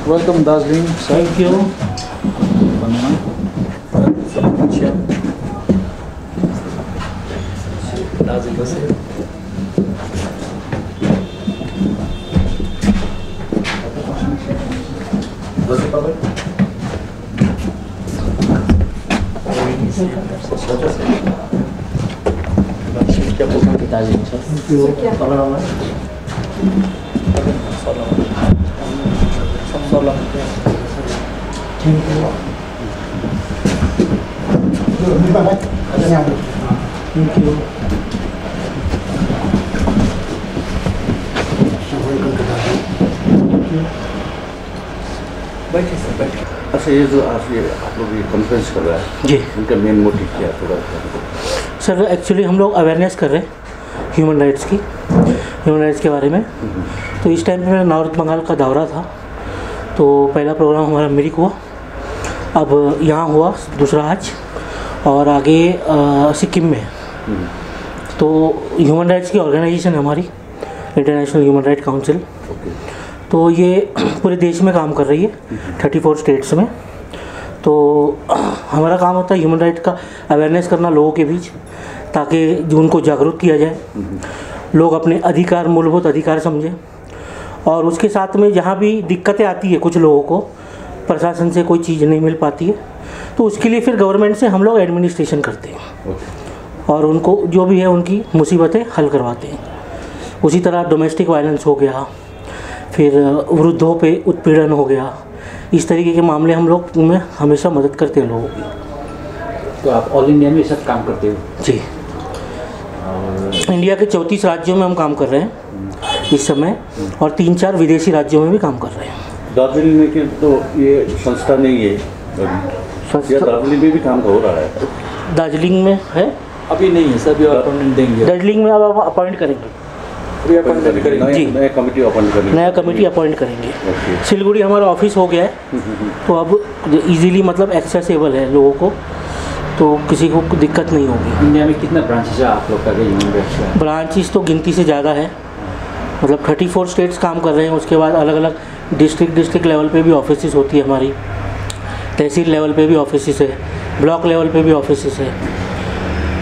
Welcome, Darjeeling. Thank you. अच्छा, ये जो आप लोग ये कॉन्फ्रेंस कर रहा है जी, उनका मेन मोटिव क्या है थोड़ा? सर एक्चुअली हम लोग अवेयरनेस कर रहे हैं ह्यूमन राइट्स के बारे में। तो इस टाइम पे मेरा नॉर्थ बंगाल का दौरा था, तो पहला प्रोग्राम हमारा मिरिक हुआ, अब यहाँ हुआ दूसरा आज, और आगे सिक्किम में। तो ह्यूमन राइट्स की ऑर्गेनाइजेशन है हमारी, इंटरनेशनल ह्यूमन राइट काउंसिल। तो ये पूरे देश में काम कर रही है, 34 स्टेट्स में। तो हमारा काम होता है ह्यूमन राइट का अवेयरनेस करना लोगों के बीच, ताकि जो उनको जागरूक किया जाए, लोग अपने अधिकार, मूलभूत अधिकार समझें। और उसके साथ में जहाँ भी दिक्कतें आती है, कुछ लोगों को प्रशासन से कोई चीज़ नहीं मिल पाती है, तो उसके लिए फिर गवर्नमेंट से हम लोग एडमिनिस्ट्रेशन करते हैं और उनको जो भी है उनकी मुसीबतें हल करवाते हैं। उसी तरह डोमेस्टिक वायलेंस हो गया, फिर वृद्धों पे उत्पीड़न हो गया, इस तरीके के मामले हम लोग में हमेशा मदद करते हैं लोगों की। तो आप ऑल इंडिया में ये सब काम करते हो? जी, इंडिया के 34 राज्यों में हम काम कर रहे हैं इस समय, और 3-4 विदेशी राज्यों में भी काम कर रहे हैं। दार्जिलिंग में कि तो ये संस्था नहीं है या दार्जिलिंग में भी काम हो रहा है? दार्जिलिंग में है, अभी नहीं है सर, अभी अपॉइंटमेंट देंगे। दार्जिलिंग में अब आप अपॉइंट करेंगे अभी अपॉइंटमेंट करेंगे जी, नया कमेटी अपॉइंट करेंगे, नया कमेटी अपॉइंट करेंगे। सिलगुड़ी हमारा ऑफिस हो गया है, तो अब इजीली मतलब एक्सेसिबल है लोगों को, तो किसी को दिक्कत नहीं होगी। इंडिया में कितना ब्रांचेस है आप लोग का ह्यूमन राइट्स का? ब्रांचेस तो गिनती से ज़्यादा है, मतलब 34 स्टेट्स काम कर रहे हैं। उसके बाद अलग अलग डिस्ट्रिक्ट लेवल पे भी ऑफिसेस होती है हमारी, तहसील लेवल पे भी ऑफिसेस है, ब्लॉक लेवल पे भी ऑफिसेस है।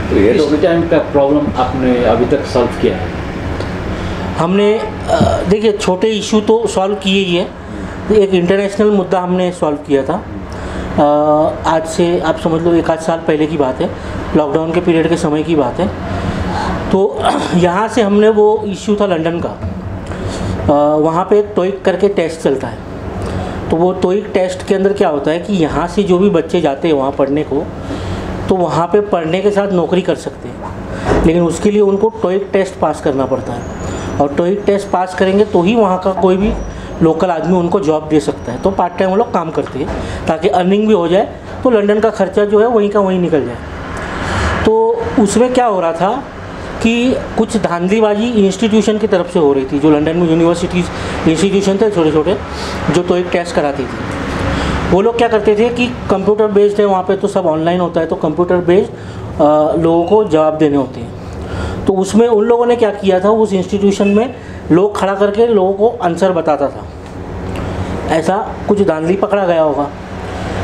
तो ये इस टाइम का प्रॉब्लम आपने अभी तक सॉल्व किया है? हमने देखिए छोटे इशू तो सॉल्व किए ही है। एक इंटरनेशनल मुद्दा हमने सॉल्व किया था, आज से आप समझ लो 1 आध साल पहले की बात है, लॉकडाउन के पीरियड के समय की बात है। तो यहाँ से हमने वो इशू था लंदन का, वहाँ पे एक टोइक करके टेस्ट चलता है। तो वो टोइक टेस्ट के अंदर क्या होता है कि यहाँ से जो भी बच्चे जाते हैं वहाँ पढ़ने को, तो वहाँ पे पढ़ने के साथ नौकरी कर सकते हैं, लेकिन उसके लिए उनको टोइक टेस्ट पास करना पड़ता है, और टोइक टेस्ट पास करेंगे तो ही वहाँ का कोई भी लोकल आदमी उनको जॉब दे सकता है। तो पार्ट टाइम वो लोग काम करते हैं ताकि अर्निंग भी हो जाए, तो लंदन का खर्चा जो है वहीं का वहीं निकल जाए। तो उसमें क्या हो रहा था कि कुछ धांधलीबाजी इंस्टीट्यूशन की तरफ से हो रही थी, जो लंदन में यूनिवर्सिटीज़ इंस्टीट्यूशन थे छोटे छोटे, जो टोइक टेस्ट कराती थी। वो लोग क्या करते थे कि कंप्यूटर बेस्ड है वहाँ पे, तो सब ऑनलाइन होता है, तो कंप्यूटर बेस्ड लोगों को जवाब देने होते हैं। तो उसमें उन लोगों ने क्या किया था, उस इंस्टीट्यूशन में लोग खड़ा करके लोगों को आंसर बताता था, ऐसा कुछ धांधली पकड़ा गया होगा।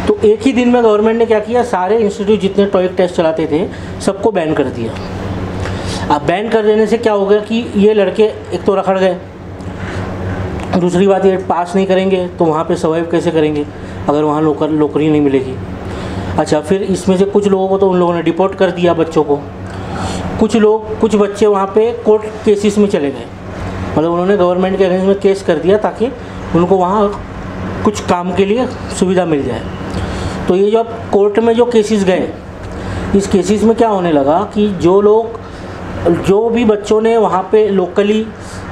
तो एक ही दिन में गवर्नमेंट ने क्या किया, सारे इंस्टीट्यूट जितने टोइक टेस्ट चलाते थे सबको बैन कर दिया। अब बैन कर देने से क्या हो गया कि ये लड़के एक तो रखड़ गए, दूसरी बात ये पास नहीं करेंगे तो वहाँ पे सर्वाइव कैसे करेंगे अगर वहाँ नौकरी नहीं मिलेगी। अच्छा, फिर इसमें से कुछ लोगों को तो उन लोगों ने डिपोर्ट कर दिया, बच्चों को। कुछ बच्चे वहाँ पे कोर्ट केसेस में चले गए, मतलब उन्होंने गवर्नमेंट के अगेंस्ट में केस कर दिया ताकि उनको वहाँ कुछ काम के लिए सुविधा मिल जाए। तो ये जब कोर्ट में जो केसेस गए, इस केसेस में क्या होने लगा कि जो भी बच्चों ने वहाँ पे लोकली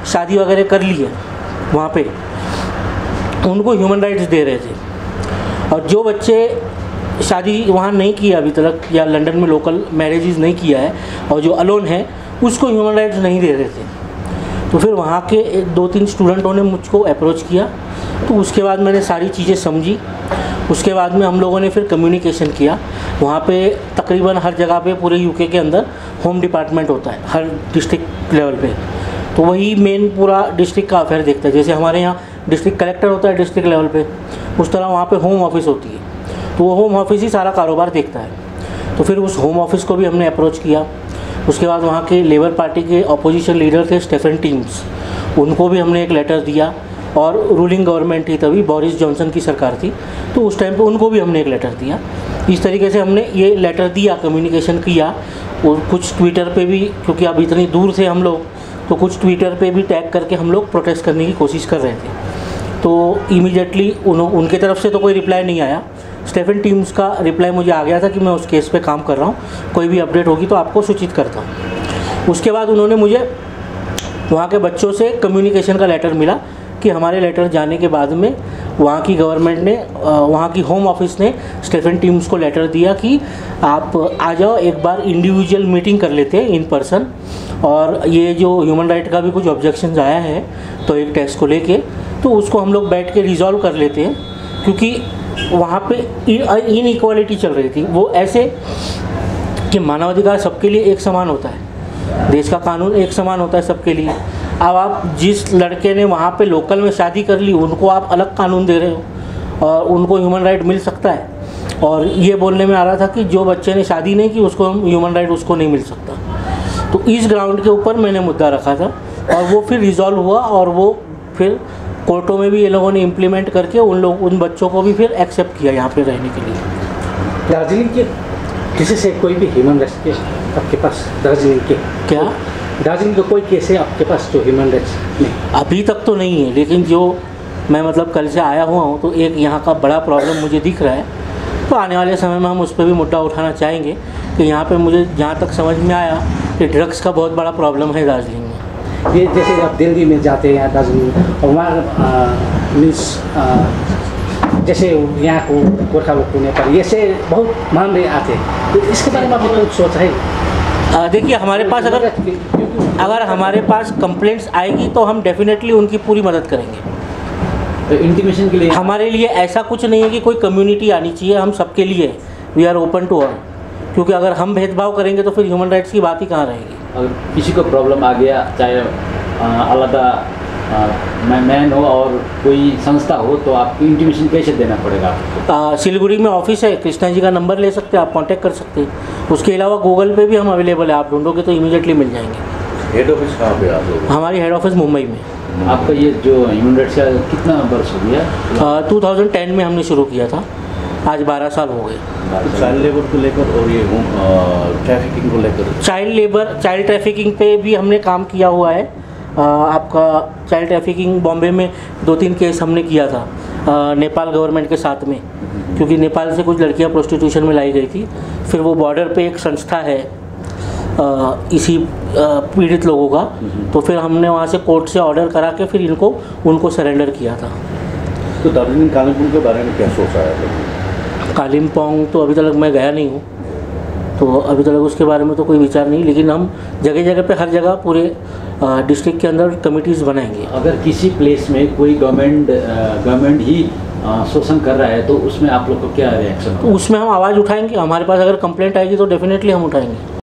शादी वगैरह कर ली है वहाँ पे, उनको ह्यूमन राइट्स दे रहे थे, और जो बच्चे शादी वहाँ नहीं किया अभी तक या लंदन में लोकल मैरिजेज नहीं किया है और जो अलोन है उसको ह्यूमन राइट्स नहीं दे रहे थे। तो फिर वहाँ के 2-3 स्टूडेंटों ने मुझको अप्रोच किया, तो उसके बाद मैंने सारी चीज़ें समझी। उसके बाद में हम लोगों ने फिर कम्युनिकेशन किया। वहाँ पे तकरीबन हर जगह पे पूरे यूके के अंदर होम डिपार्टमेंट होता है हर डिस्ट्रिक्ट लेवल पे, तो वही मेन पूरा डिस्ट्रिक्ट का अफेयर देखता है। जैसे हमारे यहाँ डिस्ट्रिक्ट कलेक्टर होता है डिस्ट्रिक्ट लेवल पे, उस तरह वहाँ पे होम ऑफिस होती है, तो वो होम ऑफिस ही सारा कारोबार देखता है। तो फिर उस होम ऑफिस को भी हमने अप्रोच किया। उसके बाद वहाँ के लेबर पार्टी के अपोजिशन लीडर थे स्टेफन टीम्स, उनको भी हमने एक लेटर दिया, और रूलिंग गवर्नमेंट थी तभी, बोरिस जॉनसन की सरकार थी, तो उस टाइम पे उनको भी हमने एक लेटर दिया। इस तरीके से हमने ये लेटर दिया, कम्युनिकेशन किया, और कुछ ट्विटर पे भी, क्योंकि अब इतनी दूर थे हम लोग, तो कुछ ट्विटर पे भी टैग करके हम लोग प्रोटेस्ट करने की कोशिश कर रहे थे। तो इमीडिएटली उनके तरफ से तो कोई रिप्लाई नहीं आया। स्टेफन टीम्स का रिप्लाई मुझे आ गया था कि मैं उस केस पे काम कर रहा हूँ, कोई भी अपडेट होगी तो आपको सूचित करता हूँ। उसके बाद उन्होंने मुझे वहाँ के बच्चों से कम्युनिकेशन का लेटर मिला कि हमारे लेटर जाने के बाद में वहाँ की गवर्नमेंट ने, वहाँ की होम ऑफिस ने स्टेफन टीम्स को लेटर दिया कि आप आ जाओ, एक बार इंडिविजुअल मीटिंग कर लेते हैं इन पर्सन, और ये जो ह्यूमन राइट का भी कुछ ऑब्जेक्शंस आया है तो एक टेक्स्ट को लेके, तो उसको हम लोग बैठ के रिजॉल्व कर लेते हैं, क्योंकि वहाँ पे इनइक्वालिटी चल रही थी। वो ऐसे कि मानवाधिकार सबके लिए एक समान होता है, देश का कानून एक समान होता है सबके लिए। अब आप जिस लड़के ने वहाँ पे लोकल में शादी कर ली, उनको आप अलग कानून दे रहे हो और उनको ह्यूमन राइट मिल सकता है, और ये बोलने में आ रहा था कि जो बच्चे ने शादी नहीं की उसको ह्यूमन राइट उसको नहीं मिल सकता। तो इस ग्राउंड के ऊपर मैंने मुद्दा रखा था, और वो फिर रिजॉल्व हुआ, और वो फिर कोर्टों में भी ये लोगों ने इम्प्लीमेंट करके उन बच्चों को भी फिर एक्सेप्ट किया यहाँ पे रहने के लिए। दार्जिलिंग के किसी से कोई भी ह्यूमन राइट्स केस आपके पास? दार्जिलिंग के क्या? दार्जिलिंग का कोई केस है आपके पास जो ह्यूमन राइट्स नहीं? अभी तक तो नहीं है, लेकिन जो मैं मतलब कल से आया हुआ हूँ तो एक यहाँ का बड़ा प्रॉब्लम मुझे दिख रहा है, तो आने वाले समय में हम उस पर भी मुद्दा उठाना चाहेंगे कि यहाँ पे मुझे जहाँ तक समझ में आया कि ड्रग्स का बहुत बड़ा प्रॉब्लम है दार्जिलिंग में। ये जैसे आप दिल्ली में जाते हैं दार्जिलिंग, और वहाँ मीन्स जैसे यहाँ को गोरखा लोग पुणे पर ये से बहुत मामले आते हैं, तो इसके बारे में आपने कुछ सोचा है? देखिए, हमारे पास अगर हमारे पास कंप्लेंट्स आएगी तो हम डेफिनेटली उनकी पूरी मदद करेंगे। तो इंटीमेशन के लिए हमारे लिए ऐसा कुछ नहीं है कि कोई कम्युनिटी आनी चाहिए, हम सबके लिए we are open to all, क्योंकि अगर हम भेदभाव करेंगे तो फिर ह्यूमन राइट्स की बात ही कहाँ रहेगी। अगर किसी को प्रॉब्लम आ गया, चाहे अलग मैन हो और कोई संस्था हो, तो आपको इंटीमेशन कैसे देना पड़ेगा आपको? सिलीगुड़ी में ऑफिस है, कृष्णा जी का नंबर ले सकते हैं आप, कांटेक्ट कर सकते हैं। उसके अलावा गूगल पे भी हम अवेलेबल है, आप ढूंढोगे तो इमीडिएटली मिल जाएंगे। हेड ऑफिस कहाँ पे आप लोग? हमारी हेड ऑफिस मुंबई में। आपका ये जो ह्यूमन राइट्स का कितना वर्ष हो गया? 2010 में हमने शुरू किया था, आज 12 साल हो गए। चाइल्ड लेबर को लेकर और ये ट्रैफिकिंग को लेकर? चाइल्ड ट्रैफिकिंग पे भी हमने काम किया हुआ है। आपका चाइल्ड ट्रैफिकिंग बॉम्बे में 2-3 केस हमने किया था नेपाल गवर्नमेंट के साथ में, क्योंकि नेपाल से कुछ लड़कियां प्रोस्टिट्यूशन में लाई गई थी। फिर वो बॉर्डर पे एक संस्था है इसी पीड़ित लोगों का, तो फिर हमने वहाँ से कोर्ट से ऑर्डर करा के फिर उनको सरेंडर किया था। तो दार्जिलिंग कालिम्पोंग के बारे में क्या सोचा है? कालिम्पोंग तो अभी तक मैं गया नहीं हूँ, तो अभी तक उसके बारे में तो कोई विचार नहीं, लेकिन हम जगह जगह पे हर जगह पूरे डिस्ट्रिक्ट के अंदर कमिटीज़ बनाएंगे। अगर किसी प्लेस में कोई गवर्नमेंट ही शोषण कर रहा है तो उसमें आप लोग को क्या रिएक्शन? उसमें हम आवाज़ उठाएंगे, हमारे पास अगर कंप्लेंट आएगी तो डेफिनेटली हम उठाएंगे।